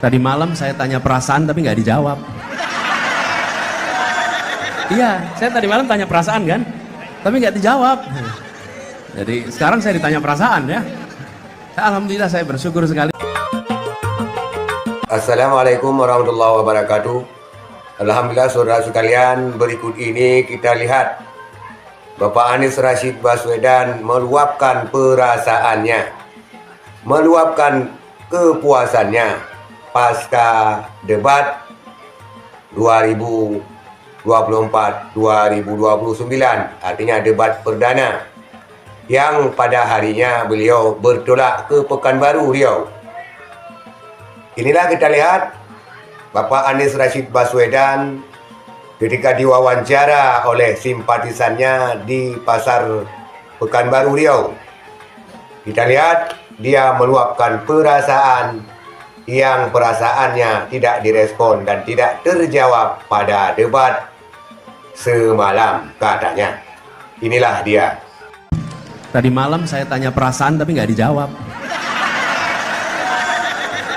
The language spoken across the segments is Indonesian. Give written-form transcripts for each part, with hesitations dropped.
Tadi malam saya tanya perasaan tapi nggak dijawab. Iya, saya tadi malam tanya perasaan kan, tapi nggak dijawab. Jadi sekarang saya ditanya perasaan ya. Alhamdulillah saya bersyukur sekali. Assalamualaikum warahmatullahi wabarakatuh. Alhamdulillah saudara sekalian, berikut ini kita lihat Bapak Anies Rashid Baswedan meluapkan perasaannya, meluapkan kepuasannya pasca debat 2024-2029, artinya debat perdana yang pada harinya beliau bertolak ke Pekanbaru Riau. Inilah kita lihat Bapak Anies Rashid Baswedan ketika diwawancara oleh simpatisannya di pasar Pekanbaru Riau. Kita lihat dia meluapkan perasaan yang perasaannya tidak direspon dan tidak terjawab pada debat semalam katanya. Inilah dia. Tadi malam saya tanya perasaan tapi nggak dijawab.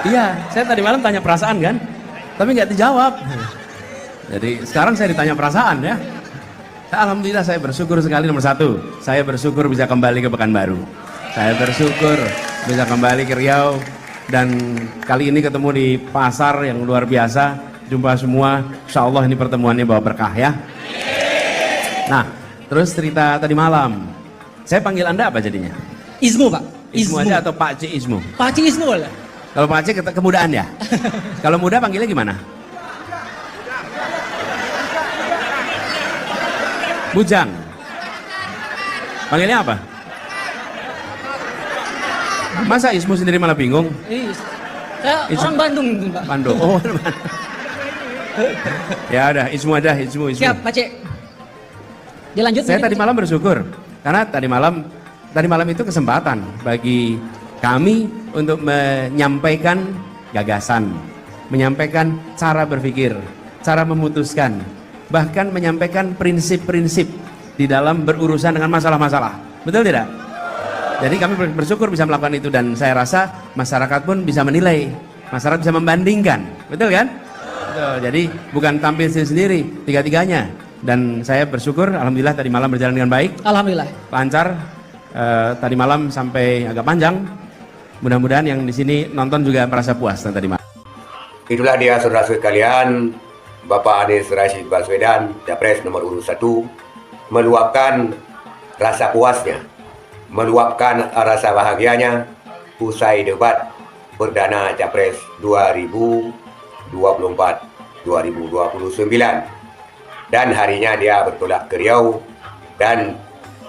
Iya, saya tadi malam tanya perasaan kan, tapi nggak dijawab. Jadi sekarang saya ditanya perasaan ya. Alhamdulillah saya bersyukur sekali. Nomor satu, saya bersyukur bisa kembali ke Pekanbaru. Saya bersyukur bisa kembali ke Riau. Dan kali ini ketemu di pasar yang luar biasa. Jumpa semua, insya Allah ini pertemuannya bawa berkah ya. Nah, terus cerita tadi malam. Saya panggil Anda apa jadinya? Ismu, Pak. Ismu aja atau Pak C Ismu? Pak Cik Ismu boleh. Kalau Pak C kemudaan ya? Kalau muda panggilnya gimana? Bujang. Panggilnya apa? Masa Ismu sendiri malah bingung? Saya orang Bandung, Pak. Bandung. Oh, ya udah, Ismu aja, Ismu. Siap, Pak Cik. Dilanjut. Saya tadi malam bersyukur karena tadi malam itu kesempatan bagi kami untuk menyampaikan gagasan, menyampaikan cara berpikir, cara memutuskan, bahkan menyampaikan prinsip-prinsip di dalam berurusan dengan masalah-masalah. Betul tidak? Jadi kami bersyukur bisa melakukan itu dan saya rasa masyarakat pun bisa menilai, masyarakat bisa membandingkan. Betul kan? Betul. Jadi bukan tampil sendiri, tiga-tiganya. Dan saya bersyukur, alhamdulillah tadi malam berjalan dengan baik. Alhamdulillah. Lancar. Tadi malam sampai agak panjang. Mudah-mudahan yang di sini nonton juga merasa puas tadi malam. Itulah dia saudara sekalian, Bapak Anies Rashid Baswedan, Capres nomor urut 1, meluapkan rasa puasnya, meluapkan rasa bahagianya usai debat perdana Capres 2024-2029. Dan harinya dia bertolak ke Riau dan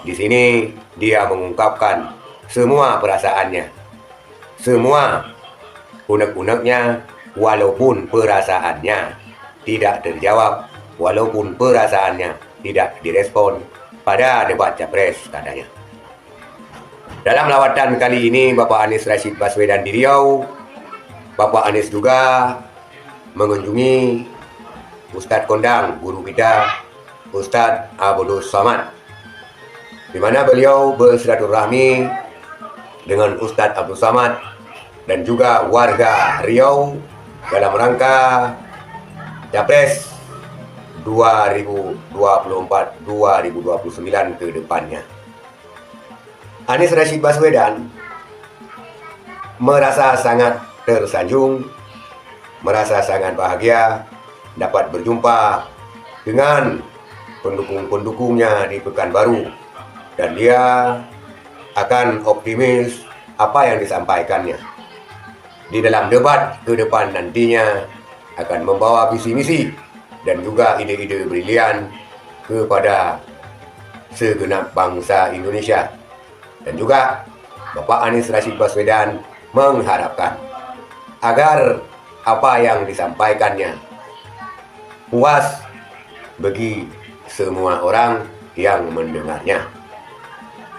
di sini dia mengungkapkan semua perasaannya, semua unek-uneknya, walaupun perasaannya tidak terjawab, walaupun perasaannya tidak direspon pada debat Capres katanya. Dalam lawatan kali ini Bapak Anies Rashid Baswedan di Riau, Bapak Anies juga mengunjungi Ustadz kondang guru kita, Ustadz Abdul Somad, di mana beliau bersilaturahmi dengan Ustadz Abdul Somad dan juga warga Riau dalam rangka Capres 2024-2029 ke depannya. Anies Rashid Baswedan merasa sangat tersanjung, merasa sangat bahagia dapat berjumpa dengan pendukung-pendukungnya di Pekanbaru dan dia akan optimis apa yang disampaikannya di dalam debat ke depan nantinya akan membawa visi misi dan juga ide-ide brilian kepada segenap bangsa Indonesia. Dan juga Bapak Anies Rashid Baswedan mengharapkan agar apa yang disampaikannya puas bagi semua orang yang mendengarnya.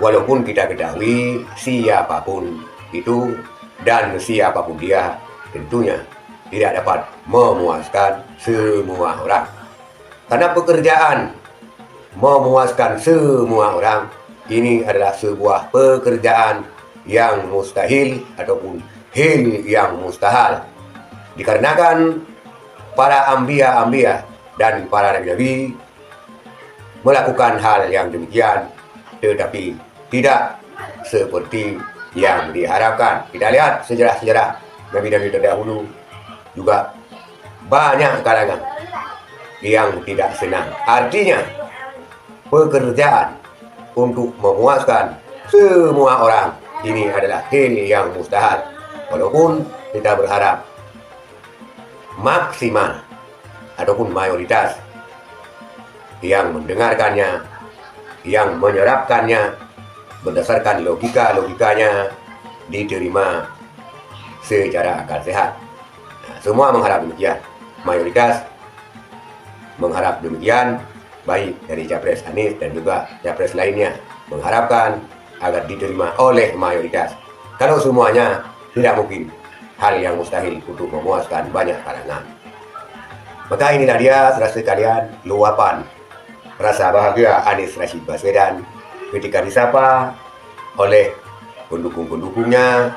Walaupun kita ketahui siapapun itu dan siapapun dia tentunya tidak dapat memuaskan semua orang. Karena pekerjaan memuaskan semua orang ini adalah sebuah pekerjaan yang mustahil ataupun hil yang mustahil. Dikarenakan para ambia-ambia dan para nabi-nabi melakukan hal yang demikian, tetapi tidak seperti yang diharapkan. Kita lihat sejarah-sejarah nabi-nabi terdahulu juga banyak kalangan yang tidak senang. Artinya pekerjaan untuk memuaskan semua orang ini adalah hal yang mustahil. Walaupun kita berharap maksimal ataupun mayoritas yang mendengarkannya, yang menyerapkannya berdasarkan logikanya diterima secara akal sehat. Nah, semua mengharap demikian. Mayoritas mengharap demikian, baik dari Capres Anies dan juga Capres lainnya mengharapkan agar diterima oleh mayoritas. Kalau semuanya, tidak mungkin hal yang mustahil untuk memuaskan banyak kalangan. Maka inilah dia, saudara sekalian, luapan rasa bahagia Anies Rashid Baswedan ketika disapa oleh pendukung-pendukungnya.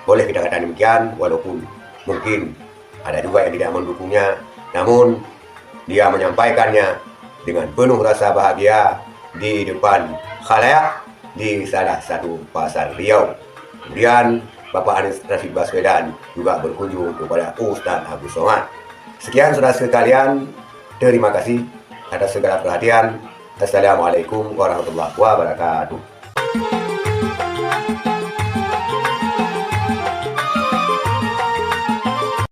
Boleh kita katakan demikian, walaupun mungkin ada juga yang tidak mendukungnya, namun dia menyampaikannya dengan penuh rasa bahagia di depan khalayak di salah satu pasar Riau. Kemudian Bapak Anies Rashid Baswedan juga berkunjung kepada Ustaz Abdul Somad. Sekian saudara sekalian, terima kasih atas segala perhatian. Assalamualaikum warahmatullahi wabarakatuh.